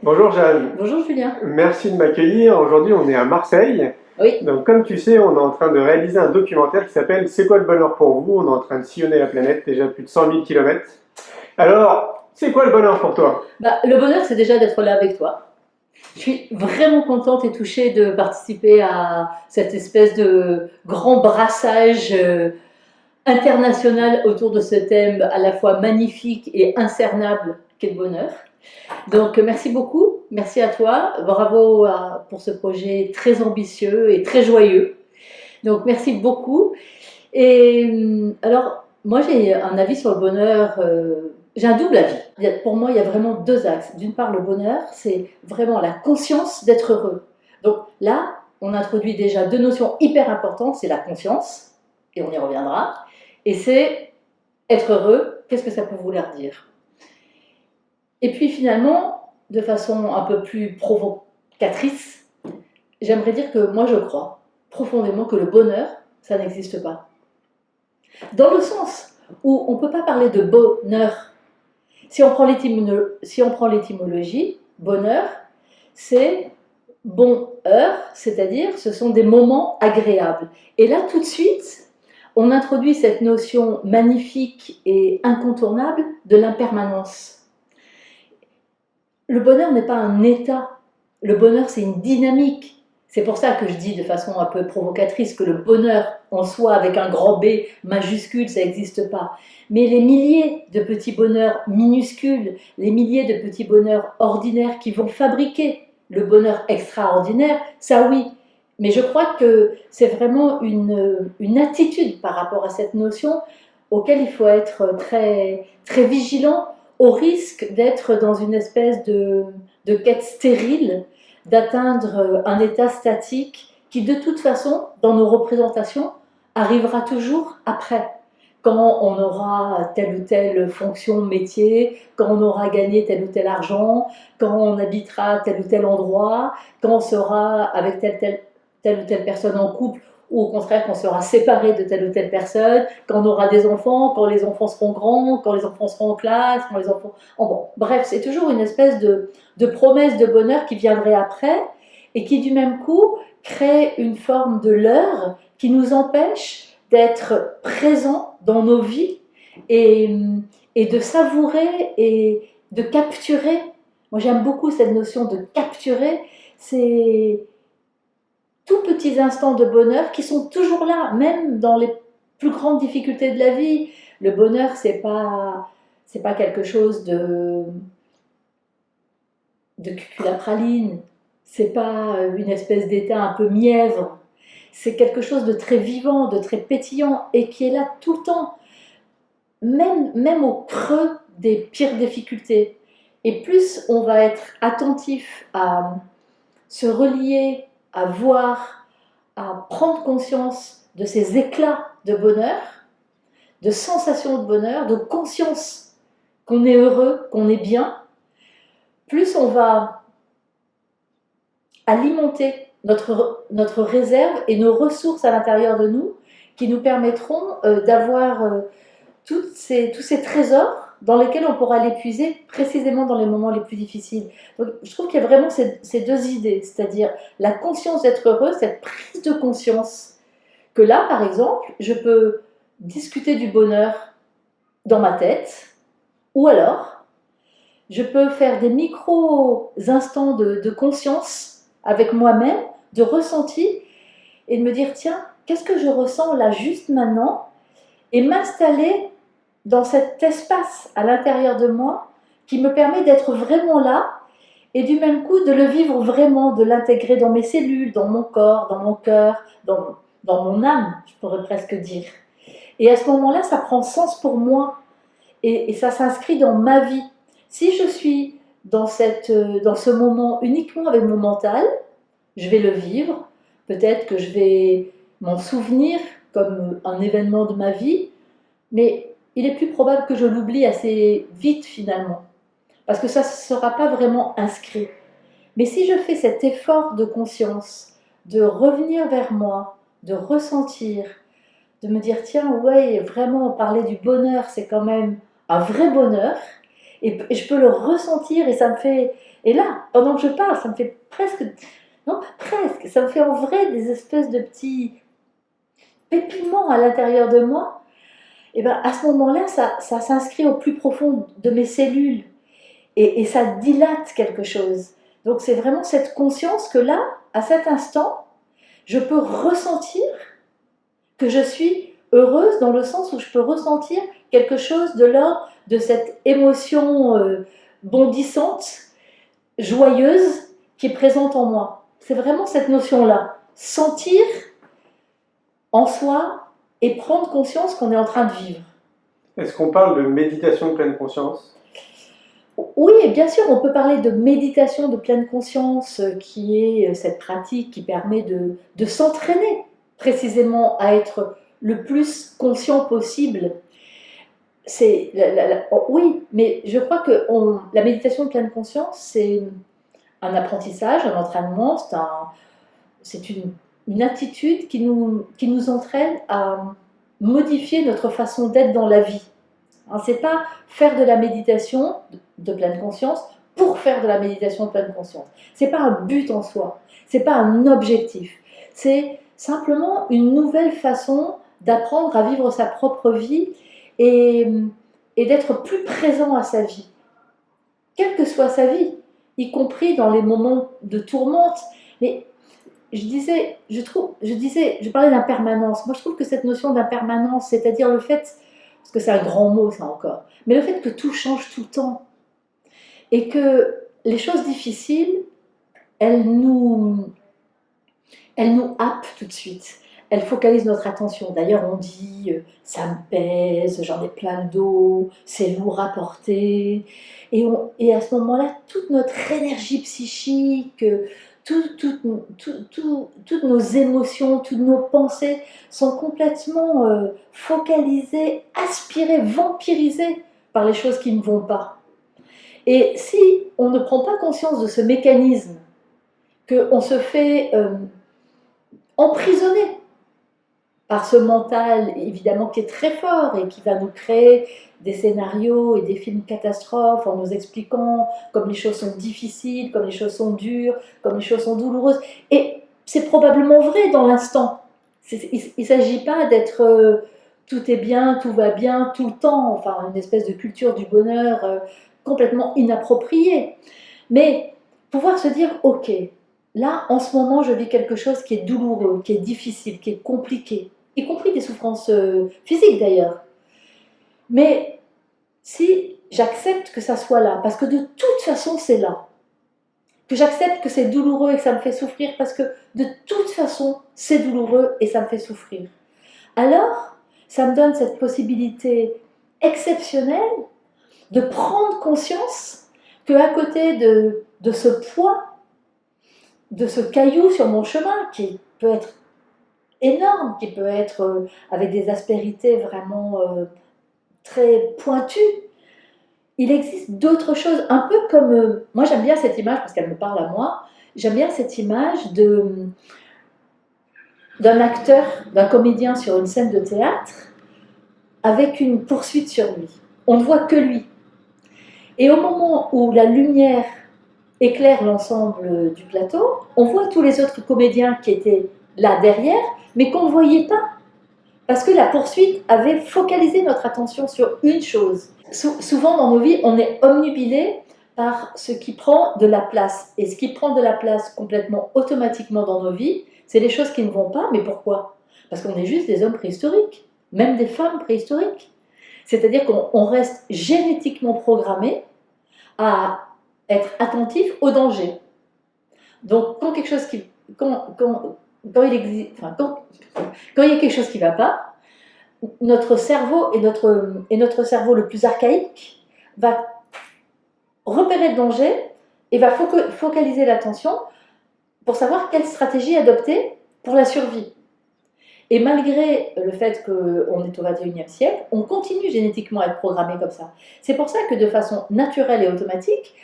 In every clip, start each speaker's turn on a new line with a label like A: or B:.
A: Bonjour Jeanne,
B: Bonjour Julien.
A: merci de m'accueillir. Aujourd'hui, on est à Marseille.
B: Oui,
A: Donc, comme tu sais, on est en train de réaliser un documentaire qui s'appelle C'est quoi le bonheur pour vous? On est en train de sillonner la planète, déjà plus de 100 000 kilomètres. Alors, c'est quoi le bonheur pour toi?
B: le bonheur c'est déjà d'être là avec toi. Je suis vraiment contente et touchée de participer à cette espèce de grand brassage international autour de ce thème à la fois magnifique et incernable qu'est le bonheur. Donc merci beaucoup, merci à toi, bravo pour ce projet très ambitieux et très joyeux. Donc merci beaucoup. Et alors, moi j'ai un avis sur le bonheur, j'ai un double avis. Pour moi, il y a vraiment deux axes. D'une part, le bonheur, c'est vraiment la conscience d'être heureux. Donc là, on introduit déjà deux notions hyper importantes, c'est la conscience, et on y reviendra, et c'est être heureux, qu'est-ce que ça peut vouloir dire? Et puis finalement, de façon un peu plus provocatrice, j'aimerais dire que moi je crois profondément que le bonheur, ça n'existe pas. Dans le sens où on ne peut pas parler de bonheur. Si on prend l'étymologie, bonheur, c'est bon-heur, c'est-à-dire ce sont des moments agréables. Et là, tout de suite, on introduit cette notion magnifique et incontournable de l'impermanence. Le bonheur n'est pas un état, le bonheur c'est une dynamique. C'est pour ça que je dis de façon un peu provocatrice que le bonheur en soi avec un grand B majuscule, ça n'existe pas. Mais les milliers de petits bonheurs minuscules, les milliers de petits bonheurs ordinaires qui vont fabriquer le bonheur extraordinaire, ça oui. Mais je crois que c'est vraiment une attitude par rapport à cette notion auquel il faut être très, très vigilant au risque d'être dans une espèce de quête stérile, d'atteindre un état statique qui, de toute façon, dans nos représentations, arrivera toujours après. Quand on aura telle ou telle fonction, métier, quand on aura gagné tel ou tel argent, quand on habitera tel ou tel endroit, quand on sera avec telle ou telle personne en couple, ou au contraire qu'on sera séparé de telle ou telle personne, quand on aura des enfants, quand les enfants seront grands, quand les enfants seront en classe, quand les enfants... Oh bon, bref, c'est toujours une espèce de promesse de bonheur qui viendrait après et qui du même coup crée une forme de leurre qui nous empêche d'être présents dans nos vies et, et de savourer et de capturer. Moi j'aime beaucoup cette notion de capturer ces tout petits instants de bonheur qui sont toujours là, même dans les plus grandes difficultés de la vie. Le bonheur, c'est pas quelque chose de cuculapraline, c'est pas une espèce d'état un peu mièvre, c'est quelque chose de très vivant, de très pétillant et qui est là tout le temps, même au creux des pires difficultés. Et plus on va être attentif à se relier, à voir, à prendre conscience de ces éclats de bonheur, de sensations de bonheur, de conscience qu'on est heureux, qu'on est bien, plus on va alimenter notre réserve et nos ressources à l'intérieur de nous qui nous permettront d'avoir tous ces trésors dans lesquels on pourra l'épuiser précisément dans les moments les plus difficiles. Donc, je trouve qu'il y a vraiment ces deux idées, c'est-à-dire la conscience d'être heureux, cette prise de conscience que là, par exemple, je peux discuter du bonheur dans ma tête, ou alors je peux faire des micro-instants de conscience avec moi-même, de ressenti, et de me dire, tiens, qu'est-ce que je ressens là juste maintenant, et m'installer dans cet espace à l'intérieur de moi qui me permet d'être vraiment là, et du même coup de le vivre vraiment, de l'intégrer dans mes cellules, dans mon corps, dans mon cœur, dans mon âme, je pourrais presque dire. Et à ce moment-là, ça prend sens pour moi, et ça s'inscrit dans ma vie. Si je suis dans ce moment uniquement avec mon mental, je vais le vivre, peut-être que je vais m'en souvenir comme un événement de ma vie, mais il est plus probable que je l'oublie assez vite finalement, parce que ça ne sera pas vraiment inscrit. Mais si je fais cet effort de conscience, de revenir vers moi, de ressentir, de me dire tiens, ouais, vraiment parler du bonheur, c'est quand même un vrai bonheur, et je peux le ressentir Et là, pendant que je parle, ça me fait presque, non pas presque, ça me fait en vrai des espèces de petits pépilements à l'intérieur de moi. Et bien à ce moment-là, ça s'inscrit au plus profond de mes cellules et ça dilate quelque chose. Donc c'est vraiment cette conscience que là, à cet instant, je peux ressentir que je suis heureuse dans le sens où je peux ressentir quelque chose de l'ordre de cette émotion bondissante, joyeuse, qui est présente en moi. C'est vraiment cette notion-là. Sentir en soi et prendre conscience qu'on est en train de vivre.
A: Est-ce qu'on parle de méditation de pleine conscience?
B: Oui, et bien sûr, on peut parler de méditation de pleine conscience, qui est cette pratique qui permet de s'entraîner précisément à être le plus conscient possible. Oui, mais je crois que la méditation de pleine conscience, c'est un apprentissage, un entraînement, c'est une attitude qui nous entraîne à modifier notre façon d'être dans la vie. Hein, c'est pas faire de la méditation de pleine conscience pour faire de la méditation de pleine conscience. C'est pas un but en soi, c'est pas un objectif. C'est simplement une nouvelle façon d'apprendre à vivre sa propre vie et, et d'être plus présent à sa vie, quelle que soit sa vie, y compris dans les moments de tourmente. Mais je parlais d'impermanence. Moi, je trouve que cette notion d'impermanence, c'est-à-dire le fait, parce que c'est un grand mot, ça encore, mais le fait que tout change tout le temps et que les choses difficiles, elles nous happent tout de suite. Elles focalisent notre attention. D'ailleurs, on dit ça me pèse, j'en ai plein le dos, c'est lourd à porter. Et à ce moment-là, toute notre énergie psychique, toutes nos émotions, toutes nos pensées sont complètement focalisées, aspirées, vampirisées par les choses qui ne vont pas. Et si on ne prend pas conscience de ce mécanisme, qu'on se fait emprisonner par ce mental, évidemment, qui est très fort et qui va nous créer des scénarios et des films catastrophes en nous expliquant comme les choses sont difficiles, comme les choses sont dures, comme les choses sont douloureuses. Et c'est probablement vrai dans l'instant. Il ne s'agit pas d'être tout est bien, tout va bien, tout le temps, enfin une espèce de culture du bonheur complètement inappropriée. Mais pouvoir se dire, ok, là, en ce moment, je vis quelque chose qui est douloureux, qui est difficile, qui est compliqué, y compris des souffrances physiques d'ailleurs. Mais si j'accepte que ça soit là, parce que de toute façon c'est là, que j'accepte que c'est douloureux et que ça me fait souffrir, parce que de toute façon c'est douloureux et ça me fait souffrir, alors ça me donne cette possibilité exceptionnelle de prendre conscience qu'à côté de ce poids, de ce caillou sur mon chemin, qui peut être énorme, qui peut être avec des aspérités vraiment très pointues, il existe d'autres choses, un peu comme... moi j'aime bien cette image, parce qu'elle me parle à moi, j'aime bien cette image d'un acteur, d'un comédien sur une scène de théâtre, avec une poursuite sur lui. On ne voit que lui. Et au moment où la lumière éclaire l'ensemble du plateau, on voit tous les autres comédiens qui étaient là derrière, mais qu'on ne voyait pas, parce que la poursuite avait focalisé notre attention sur une chose. Souvent dans nos vies, on est omnubilé par ce qui prend de la place. Et ce qui prend de la place complètement automatiquement dans nos vies, c'est les choses qui ne vont pas. Mais pourquoi? Parce qu'on est juste des hommes préhistoriques, même des femmes préhistoriques. C'est-à-dire qu'on reste génétiquement programmé à être attentif au danger. Donc quand quelque chose qui... quand il existe, enfin, quand il y a quelque chose qui ne va pas, notre cerveau et notre cerveau le plus archaïque va repérer le danger et va focaliser l'attention pour savoir quelle stratégie adopter pour la survie. Et malgré le fait qu'on est au XXIe siècle, on continue génétiquement à être programmé comme ça. C'est pour ça que de façon naturelle et automatique,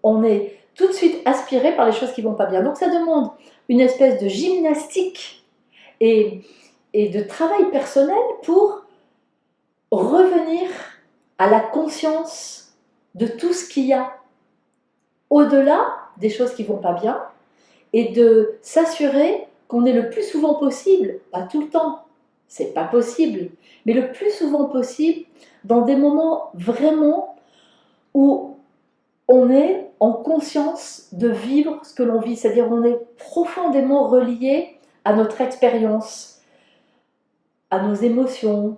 B: on est tout de suite aspiré par les choses qui ne vont pas bien. Donc ça demande une espèce de gymnastique et de travail personnel pour revenir à la conscience de tout ce qu'il y a au-delà des choses qui ne vont pas bien et de s'assurer qu'on est le plus souvent possible, pas tout le temps, c'est pas possible, mais le plus souvent possible dans des moments vraiment où on est en conscience de vivre ce que l'on vit, c'est-à-dire on est profondément relié à notre expérience, à nos émotions,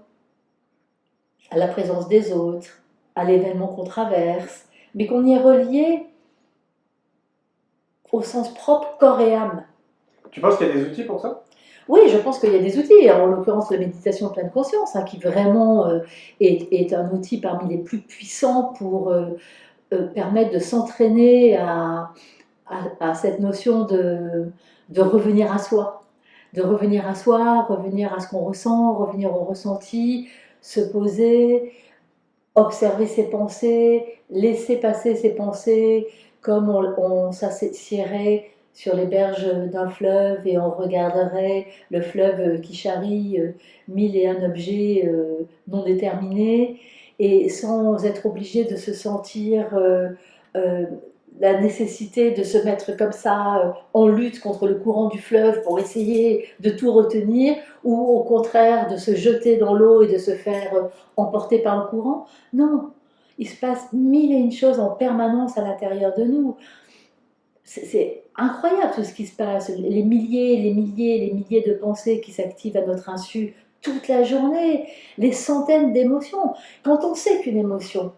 B: à la présence des autres, à l'événement qu'on traverse, mais qu'on y est relié au sens propre, corps et âme.
A: Tu penses qu'il y a des outils pour ça?
B: Oui, je pense qu'il y a des outils, en l'occurrence la méditation de pleine conscience, qui vraiment est un outil parmi les plus puissants pour permettre de s'entraîner à cette notion de revenir à soi. De revenir à soi, revenir à ce qu'on ressent, revenir au ressenti, se poser, observer ses pensées, laisser passer ses pensées comme on s'assierait sur les berges d'un fleuve et on regarderait le fleuve qui charrie mille et un objets non déterminés et sans être obligé de se sentir la nécessité de se mettre comme ça en lutte contre le courant du fleuve pour essayer de tout retenir ou au contraire de se jeter dans l'eau et de se faire emporter par le courant. Non, il se passe mille et une choses en permanence à l'intérieur de nous. C'est incroyable tout ce qui se passe, les milliers, les milliers, les milliers de pensées qui s'activent à notre insu toute la journée, les centaines d'émotions. Quand on sait qu'une émotion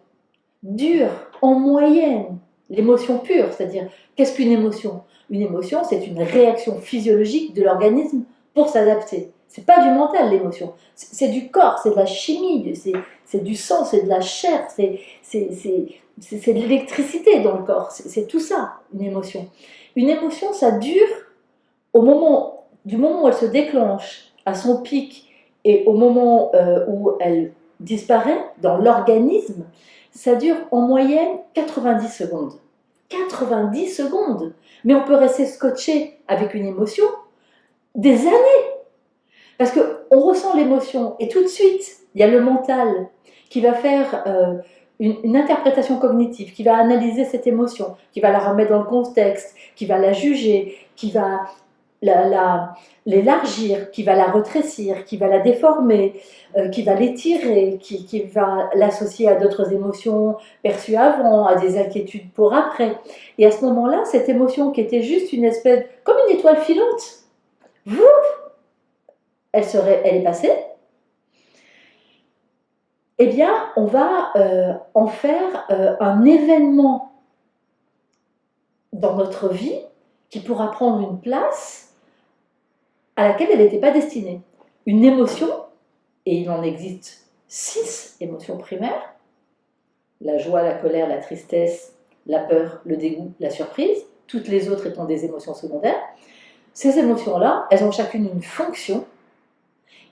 B: dure en moyenne, l'émotion pure, c'est-à-dire qu'est-ce qu'une émotion? Une émotion, c'est une réaction physiologique de l'organisme pour s'adapter. C'est pas du mental l'émotion, c'est du corps, c'est de la chimie, c'est du sang, c'est de la chair, c'est de l'électricité dans le corps, c'est tout ça, une émotion. Une émotion, ça dure du moment où elle se déclenche à son pic et au moment où elle disparaît dans l'organisme, ça dure en moyenne 90 secondes. 90 secondes! Mais on peut rester scotché avec une émotion des années. Parce qu'on ressent l'émotion et tout de suite, il y a le mental qui va faire une interprétation cognitive, qui va analyser cette émotion, qui va la remettre dans le contexte, qui va la juger, qui va l'élargir, qui va la rétrécir, qui va la déformer, qui va l'étirer, qui va l'associer à d'autres émotions perçues avant, à des inquiétudes pour après. Et à ce moment-là, cette émotion qui était juste une espèce, comme une étoile filante, elle est passée, eh bien, on va en faire un événement dans notre vie qui pourra prendre une place à laquelle elle n'était pas destinée. Une émotion, et il en existe 6 émotions primaires, la joie, la colère, la tristesse, la peur, le dégoût, la surprise, toutes les autres étant des émotions secondaires. Ces émotions-là, elles ont chacune une fonction,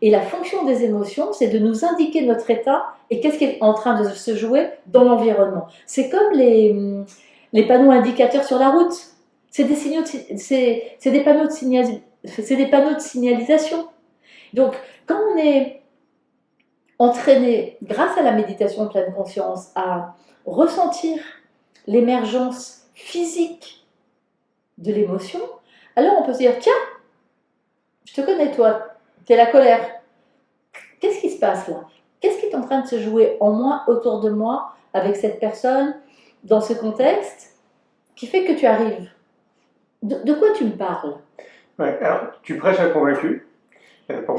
B: et la fonction des émotions, c'est de nous indiquer notre état et qu'est-ce qui est en train de se jouer dans l'environnement. C'est comme les panneaux indicateurs sur la route. C'est des panneaux de signalisation. Donc, quand on est entraîné, grâce à la méditation de pleine conscience, à ressentir l'émergence physique de l'émotion, alors on peut se dire, tiens, je te connais toi, tu es la colère. Qu'est-ce qui se passe là? Qu'est-ce qui est en train de se jouer en moi, autour de moi, avec cette personne, dans ce contexte, qui fait que tu arrives? De quoi tu me parles?
A: Ouais, alors, tu prêches à convaincu.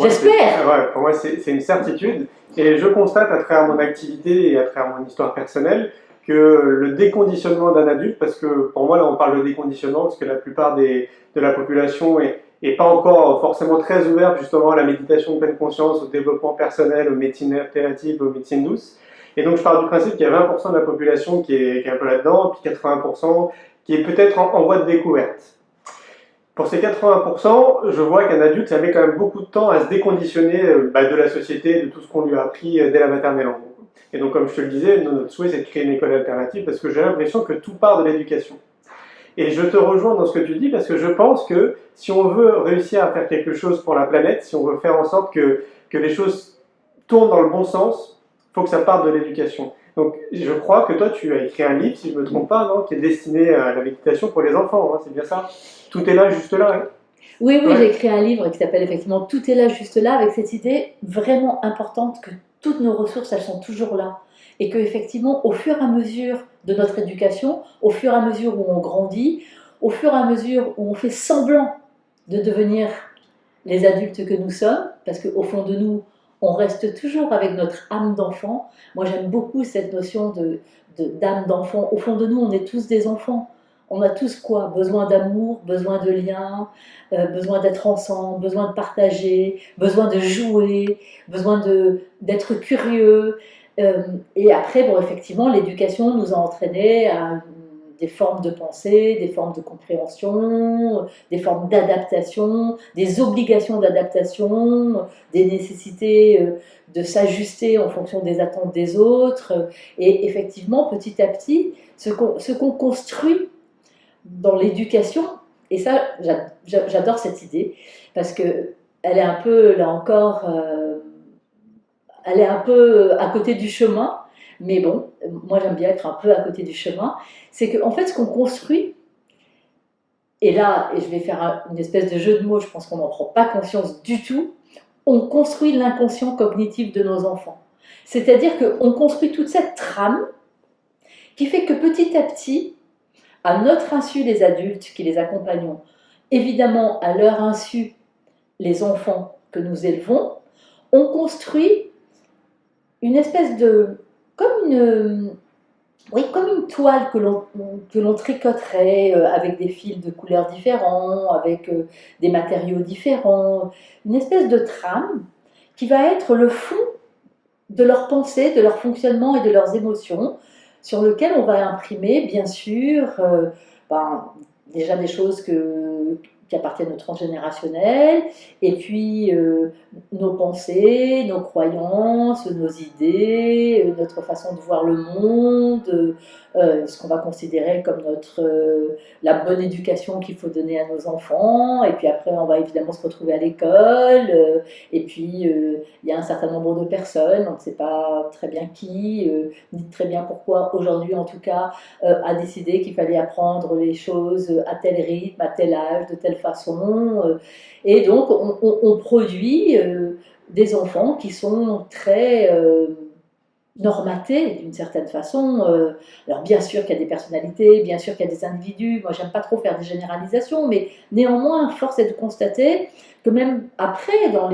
B: J'espère.
A: Ouais, pour moi, c'est une certitude. Et je constate à travers mon activité et à travers mon histoire personnelle que le déconditionnement d'un adulte, parce que pour moi, là, on parle de déconditionnement, parce que la plupart de la population est pas encore forcément très ouverte justement à la méditation de pleine conscience, au développement personnel, aux médecines alternatives, aux médecines douces. Et donc, je pars du principe qu'il y a 20% de la population qui est un peu là-dedans, puis 80% qui est peut-être en voie de découverte. Pour ces 80%, je vois qu'un adulte, ça met quand même beaucoup de temps à se déconditionner de la société, de tout ce qu'on lui a appris dès la maternelle en gros. Et donc, comme je te le disais, notre souhait, c'est de créer une école alternative parce que j'ai l'impression que tout part de l'éducation. Et je te rejoins dans ce que tu dis parce que je pense que si on veut réussir à faire quelque chose pour la planète, si on veut faire en sorte que les choses tournent dans le bon sens, il faut que ça parte de l'éducation. Donc, je crois que toi, tu as écrit un livre, si je ne me trompe pas, non, qui est destiné à la méditation pour les enfants, hein, c'est bien ça? Tout est là, juste là, hein.
B: Oui, oui, j'ai
A: Ouais.
B: écrit un livre qui s'appelle effectivement Tout est là, juste là, avec cette idée vraiment importante que toutes nos ressources, elles sont toujours là. Et que effectivement, au fur et à mesure de notre éducation, au fur et à mesure où on grandit, au fur et à mesure où on fait semblant de devenir les adultes que nous sommes, parce qu'au fond de nous, on reste toujours avec notre âme d'enfant. Moi, j'aime beaucoup cette notion d'âme d'enfant. Au fond de nous, on est tous des enfants. On a tous quoi? Besoin d'amour, besoin de liens, besoin d'être ensemble, besoin de partager, besoin de jouer, besoin d'être curieux. Euh, et après, bon, effectivement, l'éducation nous a entraînés à des formes de pensée, des formes de compréhension, des formes d'adaptation, des obligations d'adaptation, des nécessités de s'ajuster en fonction des attentes des autres. Et effectivement, petit à petit, ce qu'on construit dans l'éducation, et ça, j'adore cette idée, parce que elle est un peu, là encore, elle est un peu à côté du chemin, mais bon, moi j'aime bien être un peu à côté du chemin, c'est qu'en fait, ce qu'on construit, et là, et je vais faire une espèce de jeu de mots, je pense qu'on n'en prend pas conscience du tout, on construit l'inconscient cognitif de nos enfants. C'est-à-dire qu'on construit toute cette trame qui fait que petit à petit, à notre insu les adultes qui les accompagnons, évidemment à leur insu les enfants que nous élevons, on construit une espèce de... comme une, oui, comme une toile que l'on tricoterait avec des fils de couleurs différents, avec des matériaux différents, une espèce de trame qui va être le fond de leur pensée, de leur fonctionnement et de leurs émotions, sur lequel on va imprimer, bien sûr, ben, déjà des choses qui appartiennent au transgénérationnel, et puis nos pensées, nos croyances, nos idées, notre façon de voir le monde, ce qu'on va considérer comme la bonne éducation qu'il faut donner à nos enfants, et puis après on va évidemment se retrouver à l'école, et puis il y a un certain nombre de personnes, on ne sait pas très bien qui, ni très bien pourquoi, aujourd'hui en tout cas, a décidé qu'il fallait apprendre les choses à tel rythme, à tel âge, de telle façon. Et donc, on produit des enfants qui sont très normatés d'une certaine façon. Alors bien sûr qu'il y a des personnalités, bien sûr qu'il y a des individus, moi j'aime pas trop faire des généralisations, mais néanmoins, force est de constater que même après, dans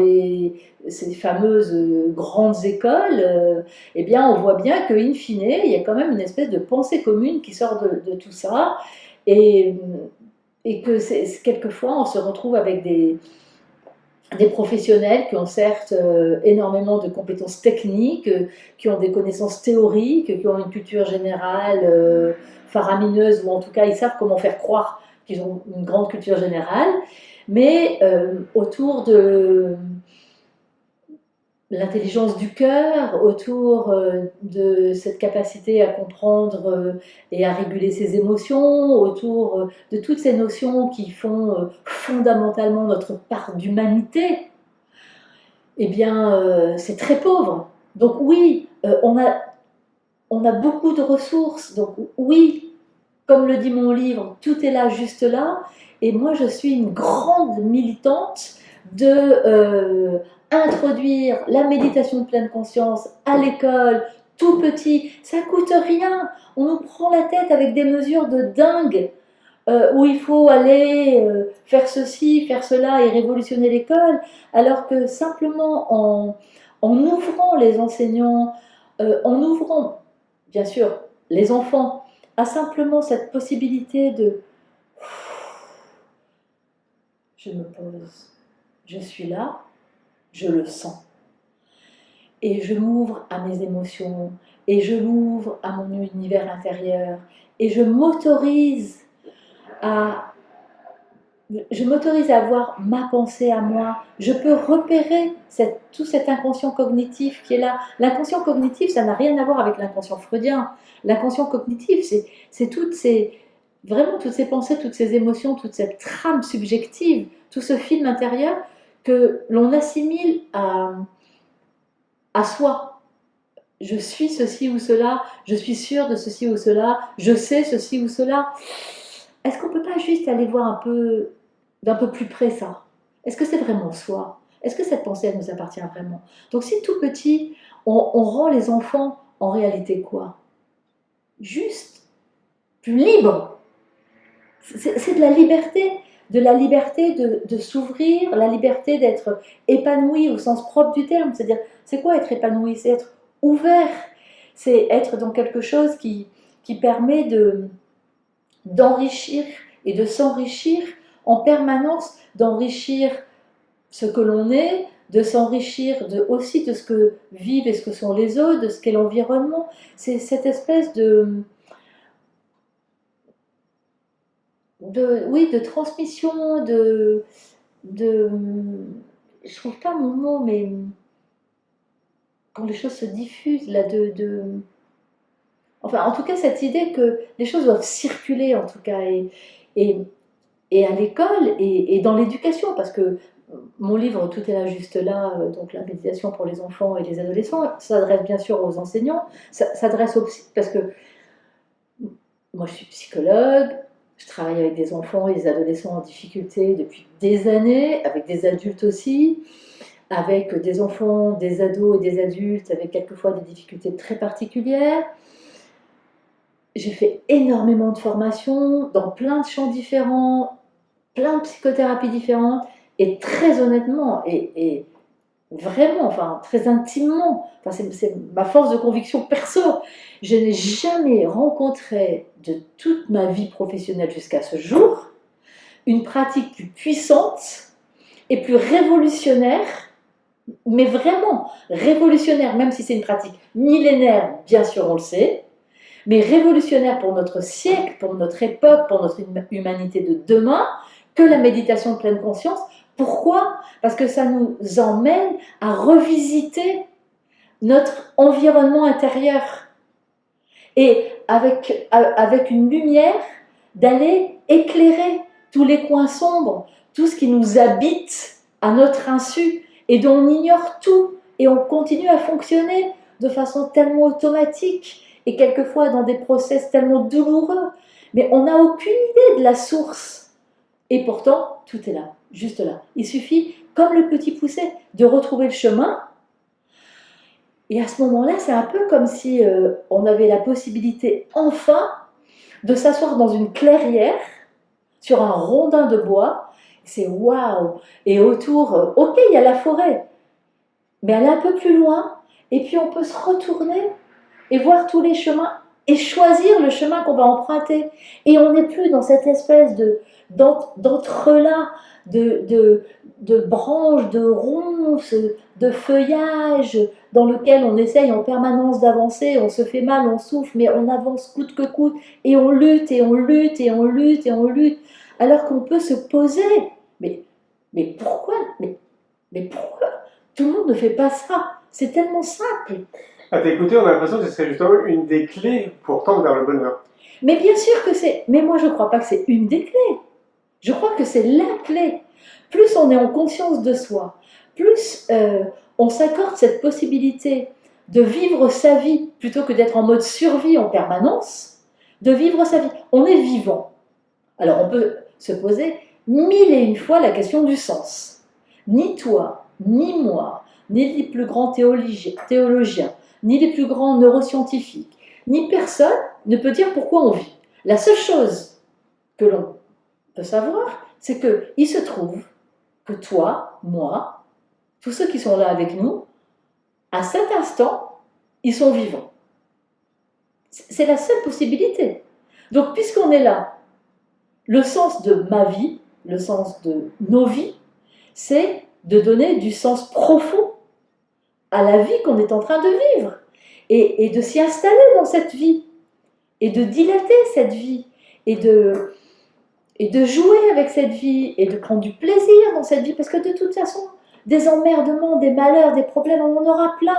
B: ces fameuses grandes écoles, eh bien on voit bien qu'in fine, il y a quand même une espèce de pensée commune qui sort de tout ça, et, et que quelquefois on se retrouve avec des professionnels qui ont certes énormément de compétences techniques, qui ont des connaissances théoriques, qui ont une culture générale faramineuse, ou en tout cas ils savent comment faire croire qu'ils ont une grande culture générale, mais autour de l'intelligence du cœur, autour de cette capacité à comprendre et à réguler ses émotions, autour de toutes ces notions qui font fondamentalement notre part d'humanité, eh bien, c'est très pauvre. Donc oui, on a beaucoup de ressources. Donc oui, comme le dit mon livre, tout est là, juste là. Et moi, je suis une grande militante de introduire la méditation de pleine conscience à l'école, tout petit. Ça coûte rien. On nous prend la tête avec des mesures de dingue. Où il faut aller faire ceci, faire cela et révolutionner l'école, alors que simplement en ouvrant les enseignants, en ouvrant, bien sûr, les enfants, à simplement cette possibilité de je me pose, je suis là, je le sens. Et je m'ouvre à mes émotions, et je m'ouvre à mon univers intérieur, et à je m'autorise à avoir ma pensée à moi. Je peux repérer tout cet inconscient cognitif qui est là. L'inconscient cognitif, ça n'a rien à voir avec l'inconscient freudien. L'inconscient cognitif, c'est vraiment toutes ces pensées, toutes ces émotions, toute cette trame subjective, tout ce film intérieur que l'on assimile à soi. je suis ceci ou cela, je suis sûre de ceci ou cela, je sais ceci ou cela. Est-ce qu'on ne peut pas juste aller voir d'un peu plus près ça? Est-ce que c'est vraiment soi? Est-ce que cette pensée, elle nous appartient vraiment? Donc si tout petit, on rend les enfants en réalité quoi? Juste plus libres. C'est de la liberté de s'ouvrir, la liberté d'être épanoui au sens propre du terme. C'est-à-dire, c'est quoi être épanoui? C'est être ouvert, c'est être dans quelque chose qui permet d'enrichir et de s'enrichir en permanence, d'enrichir ce que l'on est, de s'enrichir aussi de ce que vivent et ce que sont les autres, de ce qu'est l'environnement. C'est cette espèce oui, de transmission, je trouve pas mon mot, mais quand les choses se diffusent, là, enfin, en tout cas, cette idée que les choses doivent circuler, en tout cas, et, et à l'école, et dans l'éducation, parce que mon livre, Tout est là, juste là, donc la méditation pour les enfants et les adolescents, s'adresse bien sûr aux enseignants, s'adresse aussi, parce que moi, je suis psychologue, je travaille avec des enfants et des adolescents en difficulté depuis des années, avec des adultes aussi, avec des enfants, des ados et des adultes, avec quelquefois des difficultés très particulières. J'ai fait énormément de formations dans plein de champs différents, plein de psychothérapies différentes, et très honnêtement, et vraiment, enfin très intimement, enfin, c'est ma force de conviction perso, je n'ai jamais rencontré de toute ma vie professionnelle jusqu'à ce jour une pratique plus puissante et plus révolutionnaire, mais vraiment révolutionnaire, même si c'est une pratique millénaire, bien sûr on le sait, mais révolutionnaire pour notre siècle, pour notre époque, pour notre humanité de demain, que la méditation de pleine conscience. Pourquoi? Parce que ça nous emmène à revisiter notre environnement intérieur et avec une lumière d'aller éclairer tous les coins sombres, tout ce qui nous habite à notre insu et dont on ignore tout et on continue à fonctionner de façon tellement automatique et quelquefois dans des process tellement douloureux, mais on n'a aucune idée de la source. Et pourtant, tout est là, juste là. Il suffit, comme le petit poucet, de retrouver le chemin. Et à ce moment-là, c'est un peu comme si on avait la possibilité, enfin, de s'asseoir dans une clairière, sur un rondin de bois. C'est waouh! Et autour, ok, il y a la forêt, mais elle est un peu plus loin. Et puis on peut se retourner et voir tous les chemins et choisir le chemin qu'on va emprunter. Et on n'est plus dans cette espèce d'entrelacs, de branches, de ronces, de feuillages dans lequel on essaye en permanence d'avancer, on se fait mal, on souffre, mais on avance coûte que coûte, et on lutte, et on lutte, et on lutte, et on lutte, alors qu'on peut se poser. Mais pourquoi mais pourquoi tout le monde ne fait pas ça? C'est tellement simple.
A: À t'écouter, on a l'impression que ce serait justement une des clés pour tendre vers le bonheur.
B: Mais bien sûr que c'est... Mais moi, je ne crois pas que c'est une des clés. Je crois que c'est la clé. Plus on est en conscience de soi, plus on s'accorde cette possibilité de vivre sa vie plutôt que d'être en mode survie en permanence, de vivre sa vie. On est vivant. Alors on peut se poser 1001 fois la question du sens. Ni toi, ni moi, ni les plus grands théologiens, ni les plus grands neuroscientifiques, ni personne ne peut dire pourquoi on vit. La seule chose que l'on peut savoir, c'est qu'il se trouve que toi, moi, tous ceux qui sont là avec nous, à cet instant, ils sont vivants. C'est la seule possibilité. Donc, puisqu'on est là, le sens de ma vie, le sens de nos vies, c'est de donner du sens profond à la vie qu'on est en train de vivre et de s'y installer dans cette vie et de dilater cette vie et de jouer avec cette vie et de prendre du plaisir dans cette vie, parce que de toute façon, des emmerdements, des malheurs, des problèmes, on en aura plein.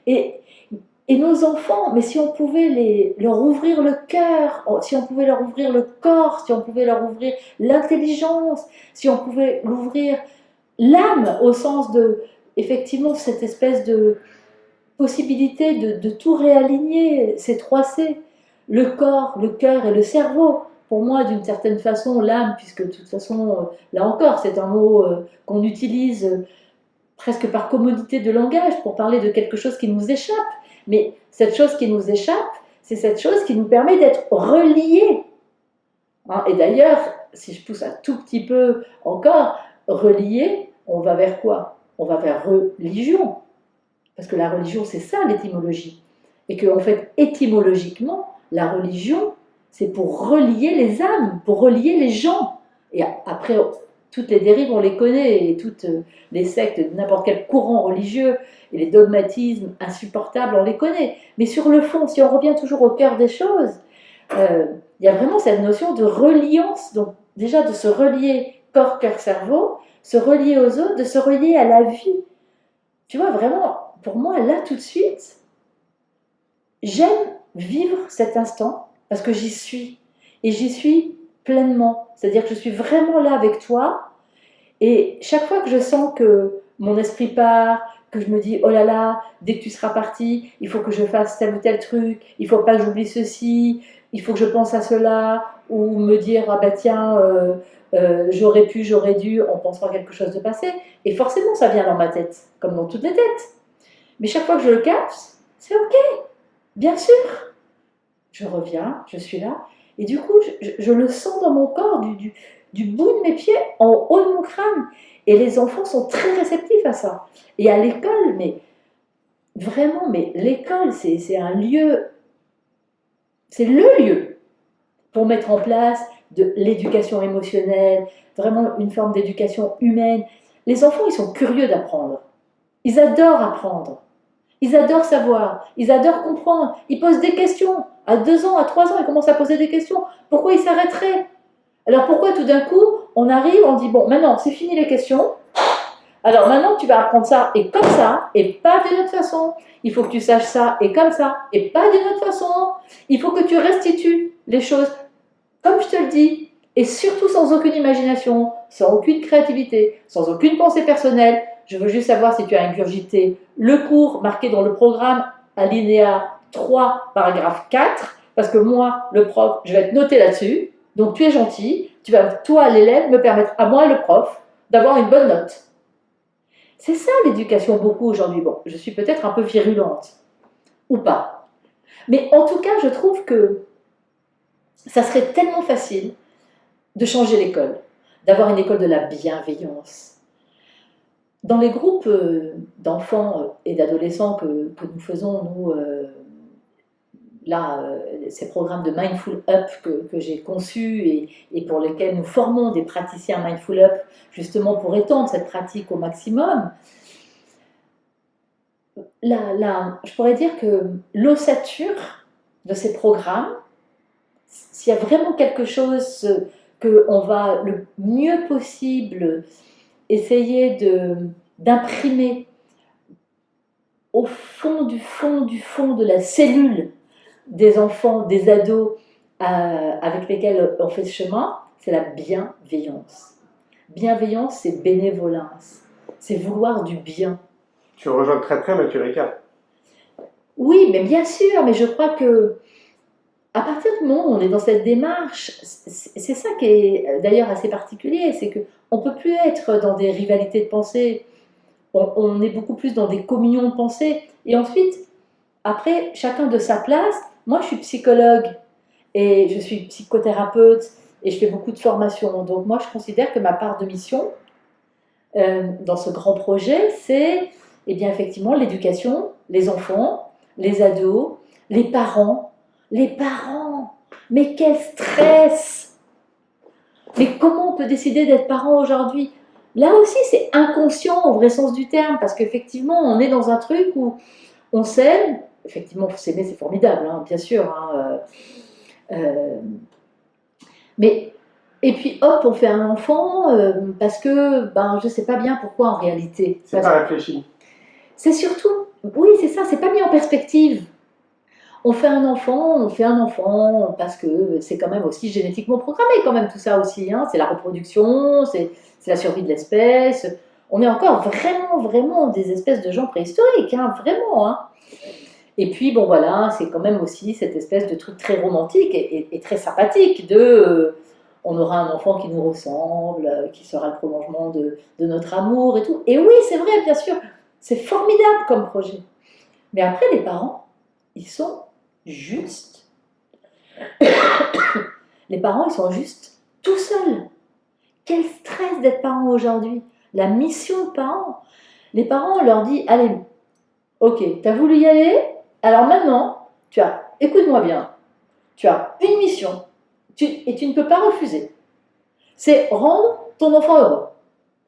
B: Et nos enfants, mais si on pouvait leur ouvrir le cœur, si on pouvait leur ouvrir le corps, si on pouvait leur ouvrir l'intelligence, si on pouvait l'ouvrir l'âme, au sens de, effectivement, cette espèce possibilité de tout réaligner, ces 3 C, le corps, le cœur et le cerveau. Pour moi, d'une certaine façon, l'âme, puisque de toute façon, là encore, c'est un mot qu'on utilise presque par commodité de langage pour parler de quelque chose qui nous échappe. Mais cette chose qui nous échappe, c'est cette chose qui nous permet d'être reliés. Hein, et d'ailleurs, si je pousse un tout petit peu encore, reliés, on va vers quoi? On va vers religion. Parce que la religion, c'est ça l'étymologie. Et qu'en fait, étymologiquement, la religion, c'est pour relier les âmes, pour relier les gens. Et après, toutes les dérives, on les connaît, et toutes les sectes de n'importe quel courant religieux, et les dogmatismes insupportables, on les connaît. Mais sur le fond, si on revient toujours au cœur des choses, il y a vraiment cette notion de reliance, donc déjà de se relier corps, cœur, cerveau, se relier aux autres, de se relier à la vie. Tu vois, vraiment, pour moi, là, tout de suite, j'aime vivre cet instant parce que j'y suis. Et j'y suis pleinement. C'est-à-dire que je suis vraiment là avec toi. Et chaque fois que je sens que mon esprit part, que je me dis, oh là là, dès que tu seras parti, il faut que je fasse tel ou tel truc, il ne faut pas que j'oublie ceci, il faut que je pense à cela, ou me dire, ah bah tiens, j'aurais pu, j'aurais dû, on pensera à quelque chose de passé. Et forcément, ça vient dans ma tête, comme dans toutes les têtes. Mais chaque fois que je le capte, c'est ok, bien sûr. Je reviens, je suis là, et du coup, je le sens dans mon corps, du bout de mes pieds, en haut de mon crâne. Et les enfants sont très réceptifs à ça. Et à l'école, mais vraiment, mais l'école, c'est un lieu, c'est le lieu pour mettre en place de l'éducation émotionnelle, vraiment une forme d'éducation humaine. Les enfants, ils sont curieux d'apprendre. Ils adorent apprendre. Ils adorent savoir. Ils adorent comprendre. Ils posent des questions. À 2 ans, à 3 ans, ils commencent à poser des questions. Pourquoi ils s'arrêteraient? Alors pourquoi tout d'un coup, on arrive, on dit, bon, maintenant, c'est fini les questions. Alors maintenant, tu vas apprendre ça et comme ça, et pas d'une autre façon. Il faut que tu saches ça et comme ça, et pas d'une autre façon. Il faut que tu restitues les choses comme je te le dis, et surtout sans aucune imagination, sans aucune créativité, sans aucune pensée personnelle. Je veux juste savoir si tu as ingurgité le cours marqué dans le programme alinéa 3, paragraphe 4, parce que moi, le prof, je vais être noté là-dessus. Donc tu es gentil, tu vas, toi, l'élève, me permettre à moi, le prof, d'avoir une bonne note. C'est ça l'éducation beaucoup aujourd'hui. Bon, je suis peut-être un peu virulente, ou pas. Mais en tout cas, je trouve que ça serait tellement facile de changer l'école, d'avoir une école de la bienveillance. Dans les groupes d'enfants et d'adolescents que nous faisons, nous, là, ces programmes de Mindful Up que j'ai conçus et pour lesquels nous formons des praticiens Mindful Up, justement pour étendre cette pratique au maximum, je pourrais dire que l'ossature de ces programmes, s'il y a vraiment quelque chose qu'on va le mieux possible essayer d'imprimer au fond de la cellule des enfants, des ados avec lesquels on fait ce chemin, c'est la bienveillance. Bienveillance, c'est bénévolence, c'est vouloir du bien.
A: Tu rejoins très très Mathieu Ricard.
B: Oui, mais bien sûr, mais je crois que à partir du moment où on est dans cette démarche, c'est ça qui est d'ailleurs assez particulier, c'est qu'on ne peut plus être dans des rivalités de pensée, on est beaucoup plus dans des communions de pensée. Et ensuite, après, chacun de sa place, moi je suis psychologue et je suis psychothérapeute et je fais beaucoup de formations. Donc moi je considère que ma part de mission dans ce grand projet, c'est eh bien, effectivement l'éducation, les enfants, les ados, les parents. Les parents, mais quel stress! Mais comment on peut décider d'être parent aujourd'hui? Là aussi, c'est inconscient au vrai sens du terme, parce qu'effectivement, on est dans un truc où on s'aime. Effectivement, s'aimer, c'est formidable, hein, bien sûr. Hein, mais, et puis, hop, on fait un enfant parce que, je ne sais pas bien pourquoi en réalité.
A: C'est pas réfléchi.
B: C'est surtout, oui, c'est ça, c'est pas mis en perspective. On fait un enfant parce que c'est quand même aussi génétiquement programmé, quand même tout ça aussi. Hein. C'est la reproduction, c'est la survie de l'espèce. On est encore vraiment des espèces de gens préhistoriques, hein, vraiment. Hein. Et puis, bon voilà, c'est quand même aussi cette espèce de truc très romantique et très sympathique de on aura un enfant qui nous ressemble, qui sera le prolongement de notre amour et tout. Et oui, c'est vrai, bien sûr, c'est formidable comme projet. Mais après, les parents, ils sont juste. Les parents, ils sont juste tout seuls. Quel stress d'être parent aujourd'hui. La mission de parents. Les parents, on leur dit, allez, ok, t'as voulu y aller, alors maintenant, écoute-moi bien, tu as une mission, et tu ne peux pas refuser. C'est rendre ton enfant heureux.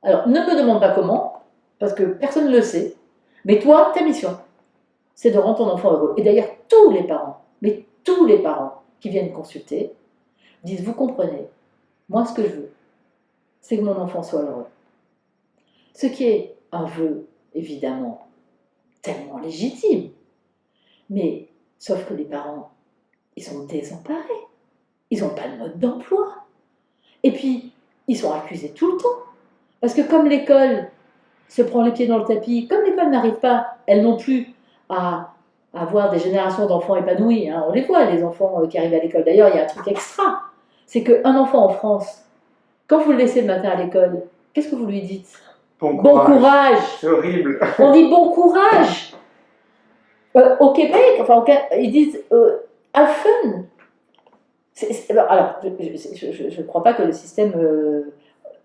B: Alors, ne me demande pas comment, parce que personne ne le sait, mais toi, ta mission, c'est de rendre ton enfant heureux. Et d'ailleurs, tous les parents, mais tous les parents qui viennent consulter, disent, vous comprenez, moi ce que je veux, c'est que mon enfant soit heureux. Ce qui est un vœu, évidemment, tellement légitime. Mais, sauf que les parents, ils sont désemparés. Ils n'ont pas de mode d'emploi. Et puis, ils sont accusés tout le temps. Parce que comme l'école se prend les pieds dans le tapis, comme l'école n'arrive pas, elle non plus, à avoir des générations d'enfants épanouis, hein, on les voit, les enfants qui arrivent à l'école. D'ailleurs, il y a un truc extra. C'est qu'un enfant en France, quand vous le laissez le matin à l'école, qu'est-ce que vous lui dites?
A: Bon
B: courage.
A: C'est horrible.
B: On dit bon courage. Au Québec, ils disent have fun. Alors, je ne crois pas que le système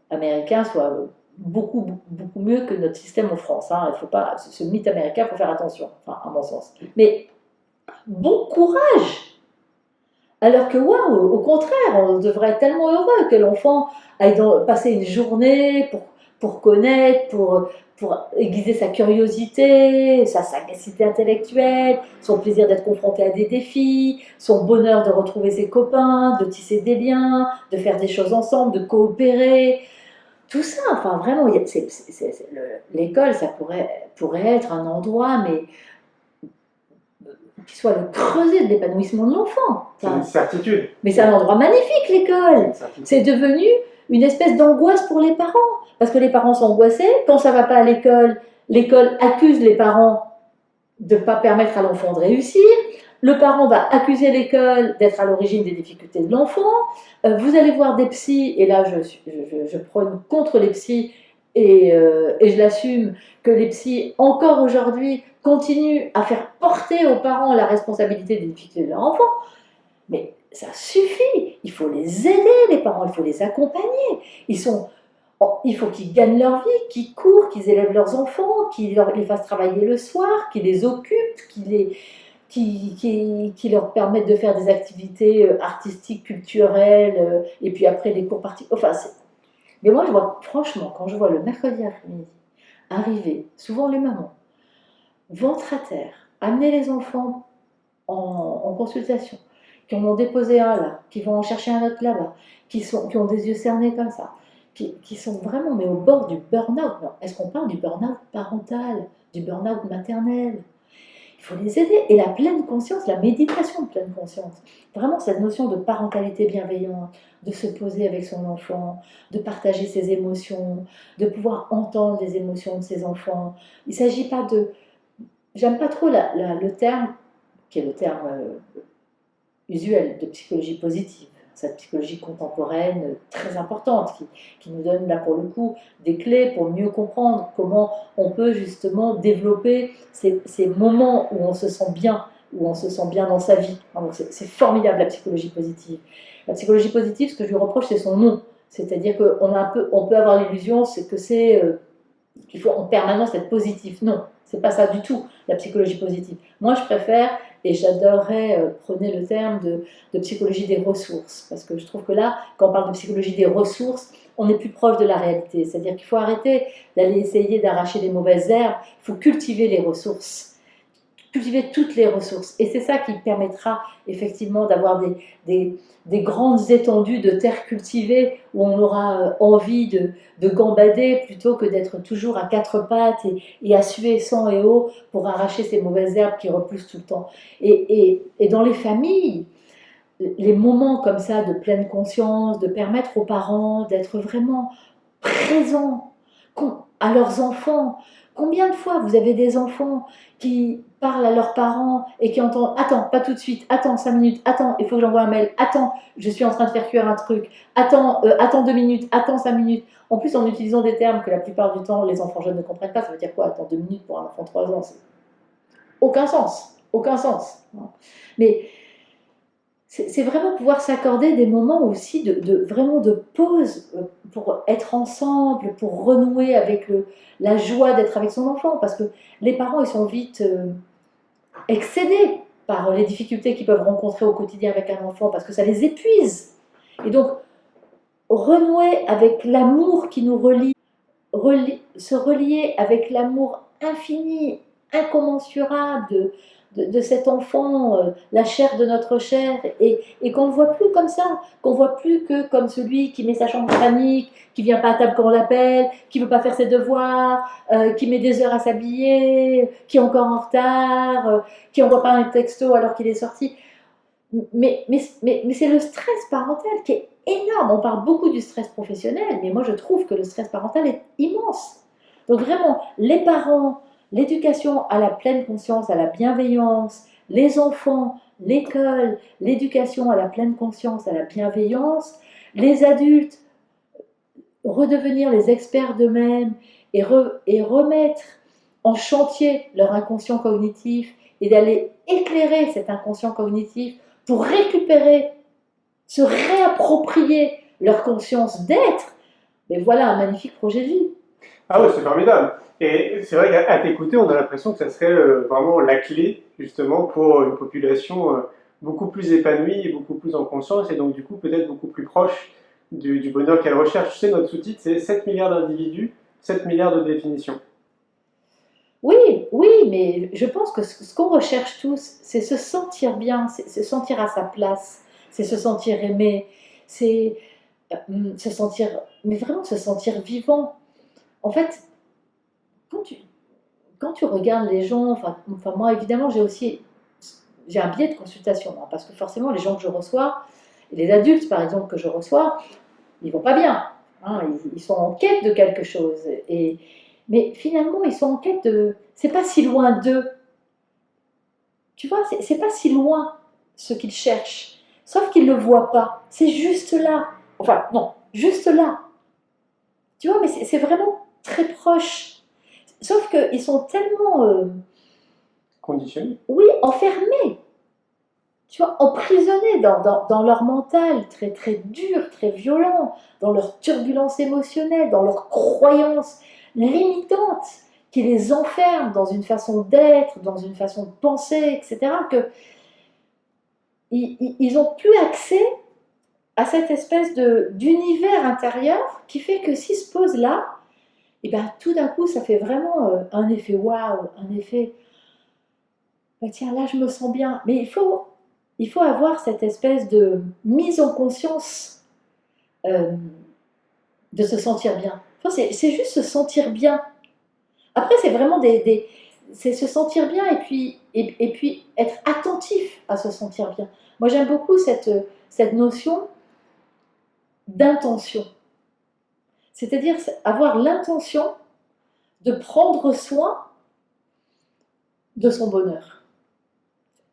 B: américain soit beaucoup mieux que notre système en France. Hein. Il faut pas, ce mythe américain, il faut faire attention, enfin, à mon sens. Mais bon courage. Alors que, waouh, au contraire, on devrait être tellement heureux que l'enfant aille passer une journée pour connaître, pour aiguiser sa curiosité, sa sagacité intellectuelle, son plaisir d'être confronté à des défis, son bonheur de retrouver ses copains, de tisser des liens, de faire des choses ensemble, de coopérer. Tout ça, enfin vraiment, l'école, ça pourrait être un endroit, mais qui soit le creuset de l'épanouissement de l'enfant.
A: C'est une certitude.
B: Mais c'est un endroit magnifique, l'école. C'est devenu une espèce d'angoisse pour les parents. Parce que les parents sont angoissés. Quand ça ne va pas à l'école, l'école accuse les parents de ne pas permettre à l'enfant de réussir. Le parent va accuser l'école d'être à l'origine des difficultés de l'enfant. Vous allez voir des psys, et là je prône contre les psys, et je l'assume, que les psys, encore aujourd'hui, continuent à faire porter aux parents la responsabilité des difficultés de leur enfant. Mais ça suffit, il faut les aider, les parents, il faut les accompagner. Il faut qu'ils gagnent leur vie, qu'ils courent, qu'ils élèvent leurs enfants, qu'ils les fassent travailler le soir, qu'ils les occupent, qui leur permettent de faire des activités artistiques, culturelles, et puis après des cours particuliers. Enfin, mais moi, je vois, franchement, quand je vois le mercredi après-midi arriver, souvent les mamans, ventre à terre, amener les enfants en consultation, qui en ont déposé un là, qui vont en chercher un autre là-bas, qui ont des yeux cernés comme ça, qui sont vraiment mais au bord du burn-out. Est-ce qu'on parle du burn-out parental, du burn-out maternel? Il faut les aider. Et la pleine conscience, la méditation de pleine conscience, vraiment cette notion de parentalité bienveillante, de se poser avec son enfant, de partager ses émotions, de pouvoir entendre les émotions de ses enfants. Il ne s'agit pas de... J'aime pas trop le terme, qui est le terme usuel de psychologie positive, cette psychologie contemporaine très importante, qui nous donne là pour le coup des clés pour mieux comprendre comment on peut justement développer ces moments où on se sent bien, dans sa vie. C'est formidable la psychologie positive. La psychologie positive, ce que je lui reproche, c'est son nom. C'est-à-dire qu'on peut avoir l'illusion qu'il faut en permanence être positif. Non, c'est pas ça du tout, la psychologie positive. Moi, je préfère, et j'adorerais prôner le terme de psychologie des ressources, parce que je trouve que là, quand on parle de psychologie des ressources, on est plus proche de la réalité. C'est-à-dire qu'il faut arrêter d'aller essayer d'arracher les mauvaises herbes, il faut cultiver les ressources, cultiver toutes les ressources. Et c'est ça qui permettra effectivement d'avoir des grandes étendues de terre cultivée où on aura envie de gambader plutôt que d'être toujours à quatre pattes et à suer sang et eau pour arracher ces mauvaises herbes qui repoussent tout le temps. Et dans les familles, les moments comme ça de pleine conscience, de permettre aux parents d'être vraiment présents, à leurs enfants. Combien de fois vous avez des enfants qui parlent à leurs parents et qui entendent «Attends, pas tout de suite, attends 5 minutes, attends, il faut que j'envoie un mail, attends, je suis en train de faire cuire un truc, attends 2 minutes, attends 5 minutes». En plus, en utilisant des termes que la plupart du temps les enfants jeunes ne comprennent pas, ça veut dire quoi? Attends 2 minutes pour un enfant de 3 ans, c'est aucun sens, aucun sens. Mais c'est vraiment pouvoir s'accorder des moments aussi vraiment de pause pour être ensemble, pour renouer avec la joie d'être avec son enfant. Parce que les parents, ils sont vite excédés par les difficultés qu'ils peuvent rencontrer au quotidien avec un enfant, parce que ça les épuise. Et donc, renouer avec l'amour qui nous relie, se relier avec l'amour infini, incommensurable de cet enfant, la chair de notre chair, et qu'on ne voit plus comme ça, qu'on ne voit plus que comme celui qui met sa chambre en panique, qui ne vient pas à table quand on l'appelle, qui ne veut pas faire ses devoirs, qui met des heures à s'habiller, qui est encore en retard, qui n'envoie pas un texto alors qu'il est sorti. Mais c'est le stress parental qui est énorme. On parle beaucoup du stress professionnel, mais moi je trouve que le stress parental est immense. Donc vraiment, les parents, l'éducation à la pleine conscience, à la bienveillance, les enfants, l'école, l'éducation à la pleine conscience, à la bienveillance, les adultes, redevenir les experts d'eux-mêmes et remettre en chantier leur inconscient cognitif et d'aller éclairer cet inconscient cognitif pour récupérer, se réapproprier leur conscience d'être, mais voilà un magnifique projet de vie.
A: Ah ouais, c'est formidable. Et c'est vrai qu'à t'écouter, on a l'impression que ça serait vraiment la clé, justement, pour une population beaucoup plus épanouie et beaucoup plus en conscience, et donc du coup peut-être beaucoup plus proche du bonheur qu'elle recherche. Tu sais, notre sous-titre, c'est 7 milliards d'individus, 7 milliards de définitions.
B: Oui, oui, mais je pense que ce qu'on recherche tous, c'est se sentir bien, c'est se sentir à sa place, c'est se sentir aimé, c'est se sentir, mais vraiment se sentir vivant. En fait, quand tu, quand tu regardes les gens, enfin moi évidemment j'ai un biais de consultation, hein, parce que forcément les gens que je reçois, les adultes par exemple que je reçois, ils vont pas bien, hein, ils sont en quête de quelque chose, mais finalement ils sont en quête de, c'est pas si loin d'eux, tu vois, c'est pas si loin ce qu'ils cherchent, sauf qu'ils le voient pas, c'est juste là, enfin non, juste là, tu vois, mais c'est vraiment très proche, sauf qu'ils sont tellement,
A: Conditionné.
B: oui, enfermés, tu vois, emprisonnés dans leur mental très, très dur, très violent, dans leur turbulence émotionnelle, dans leurs croyances limitantes qui les enferment dans une façon d'être, dans une façon de penser, etc., qu'ils n'ont plus accès à cette espèce d'univers intérieur qui fait que s'ils se posent là, et ben, tout d'un coup, ça fait vraiment un effet waouh, un effet, bah, tiens, là, je me sens bien. Mais il faut avoir cette espèce de mise en conscience euh, de se sentir bien. Enfin, c'est juste se sentir bien. Après, c'est vraiment c'est se sentir bien et puis être attentif à se sentir bien. Moi, j'aime beaucoup cette notion d'intention. C'est-à-dire avoir l'intention de prendre soin de son bonheur.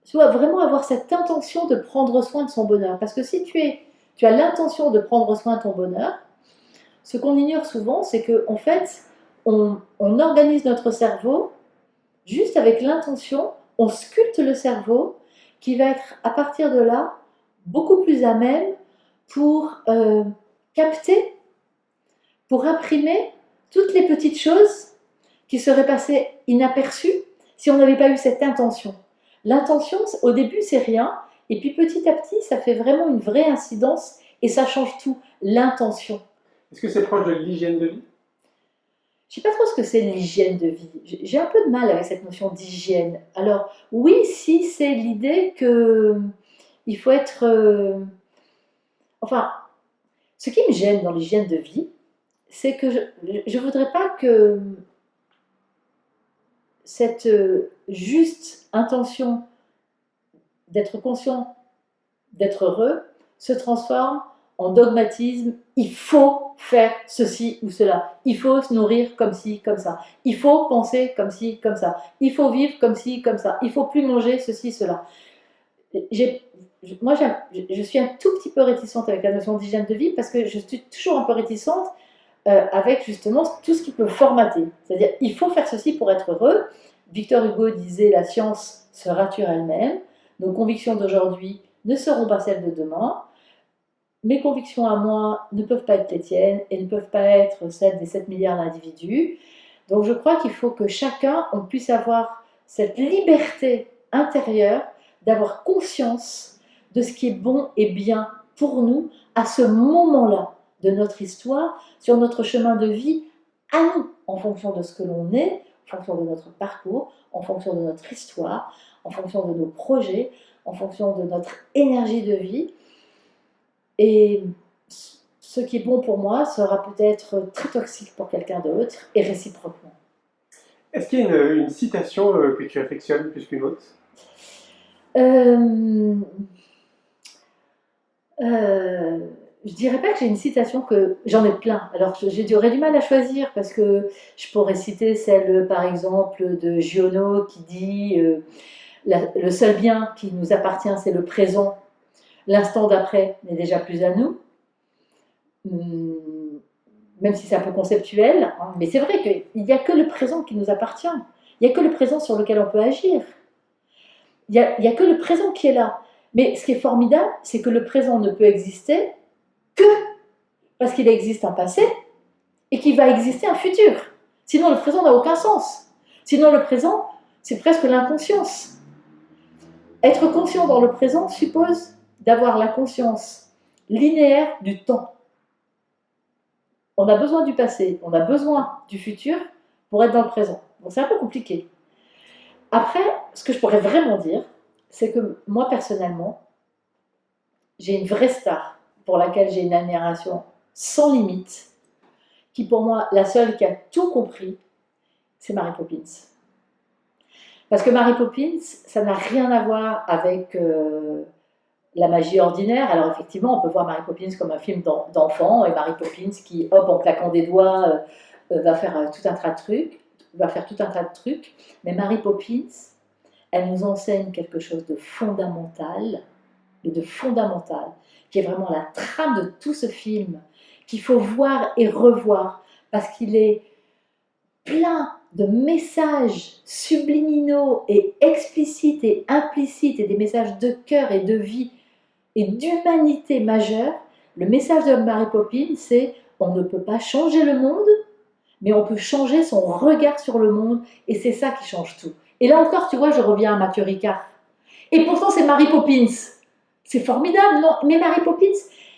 B: Tu dois vraiment avoir cette intention de prendre soin de son bonheur. Parce que si tu as l'intention de prendre soin de ton bonheur, ce qu'on ignore souvent, c'est qu'en fait, on organise notre cerveau juste avec l'intention, on sculpte le cerveau qui va être à partir de là beaucoup plus à même pour capter, pour imprimer toutes les petites choses qui seraient passées inaperçues si on n'avait pas eu cette intention. L'intention, au début, c'est rien, et puis petit à petit, ça fait vraiment une vraie incidence et ça change tout, l'intention.
A: Est-ce que c'est proche de l'hygiène de vie?
B: Je ne sais pas trop ce que c'est l'hygiène de vie. J'ai un peu de mal avec cette notion d'hygiène. Alors, oui, si c'est l'idée que il faut être. Enfin, ce qui me gêne dans l'hygiène de vie, c'est que je ne voudrais pas que cette juste intention d'être conscient, d'être heureux, se transforme en dogmatisme, il faut faire ceci ou cela, il faut se nourrir comme ci, comme ça, il faut penser comme ci, comme ça, il faut vivre comme ci, comme ça, il faut plus manger ceci, cela. Moi, je suis un tout petit peu réticente avec la notion d'hygiène de vie parce que je suis toujours un peu réticente avec justement tout ce qui peut formater. C'est-à-dire, il faut faire ceci pour être heureux. Victor Hugo disait, la science se rature elle-même. Nos convictions d'aujourd'hui ne seront pas celles de demain. Mes convictions à moi ne peuvent pas être les tiennes et ne peuvent pas être celles des 7 milliards d'individus. Donc je crois qu'il faut que chacun, on puisse avoir cette liberté intérieure d'avoir conscience de ce qui est bon et bien pour nous à ce moment-là de notre histoire, sur notre chemin de vie, à nous, en fonction de ce que l'on est, en fonction de notre parcours, en fonction de notre histoire, en fonction de nos projets, en fonction de notre énergie de vie. Et ce qui est bon pour moi sera peut-être très toxique pour quelqu'un d'autre, et réciproquement.
A: Est-ce qu'il y a une citation que tu affectionnes plus qu'une autre?
B: Je dirais pas que j'ai une citation que j'en ai plein. Alors j'aurais du mal à choisir parce que je pourrais citer celle par exemple de Giono qui dit le seul bien qui nous appartient c'est le présent, l'instant d'après n'est déjà plus à nous. Même si c'est un peu conceptuel, hein, mais c'est vrai qu'il n'y a que le présent qui nous appartient. Il n'y a que le présent sur lequel on peut agir. Il n'y a que le présent qui est là. Mais ce qui est formidable, c'est que le présent ne peut exister que parce qu'il existe un passé et qu'il va exister un futur. Sinon, le présent n'a aucun sens. Sinon, le présent, c'est presque l'inconscience. Être conscient dans le présent suppose d'avoir la conscience linéaire du temps. On a besoin du passé, on a besoin du futur pour être dans le présent. Donc c'est un peu compliqué. Après, ce que je pourrais vraiment dire, c'est que moi personnellement, j'ai une vraie star pour laquelle j'ai une admiration sans limite, qui pour moi, la seule qui a tout compris, c'est Mary Poppins. Parce que Mary Poppins, ça n'a rien à voir avec la magie ordinaire. Alors effectivement, on peut voir Mary Poppins comme un film d'enfant, et Mary Poppins qui, hop, en claquant des doigts, va faire tout un tas de trucs. Mais Mary Poppins, elle nous enseigne quelque chose de fondamental, qui est vraiment la trame de tout ce film, qu'il faut voir et revoir, parce qu'il est plein de messages subliminaux et explicites et implicites, et des messages de cœur et de vie et d'humanité majeure. Le message de Mary Poppins, c'est on ne peut pas changer le monde, mais on peut changer son regard sur le monde, et c'est ça qui change tout. Et là encore, tu vois, je reviens à Mathieu Ricard. Et pourtant, c'est Mary Poppins. C'est formidable, non? Mais Mary Poppins,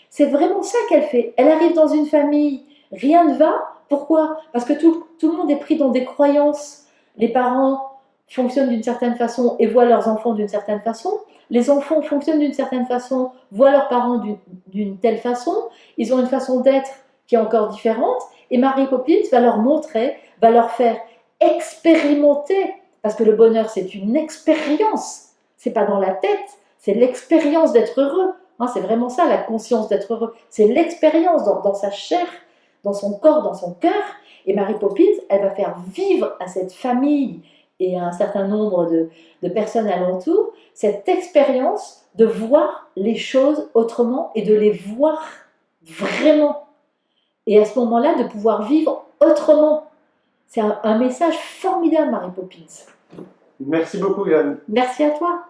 B: c'est vraiment ça qu'elle fait. Elle arrive dans une famille, rien ne va. Pourquoi? Parce que tout le monde est pris dans des croyances. Les parents fonctionnent d'une certaine façon et voient leurs enfants d'une certaine façon. Les enfants fonctionnent d'une certaine façon, voient leurs parents d'une telle façon. Ils ont une façon d'être qui est encore différente. Et Mary Poppins va leur montrer, va leur faire expérimenter. Parce que le bonheur, c'est une expérience. C'est pas dans la tête, c'est l'expérience d'être heureux. Hein, c'est vraiment ça, la conscience d'être heureux. C'est l'expérience dans sa chair, dans son corps, dans son cœur. Et Mary Poppins, elle va faire vivre à cette famille et à un certain nombre de personnes alentour cette expérience de voir les choses autrement et de les voir vraiment. Et à ce moment-là, de pouvoir vivre autrement. C'est un message formidable, Mary Poppins.
A: Merci beaucoup, Yann.
B: Merci à toi.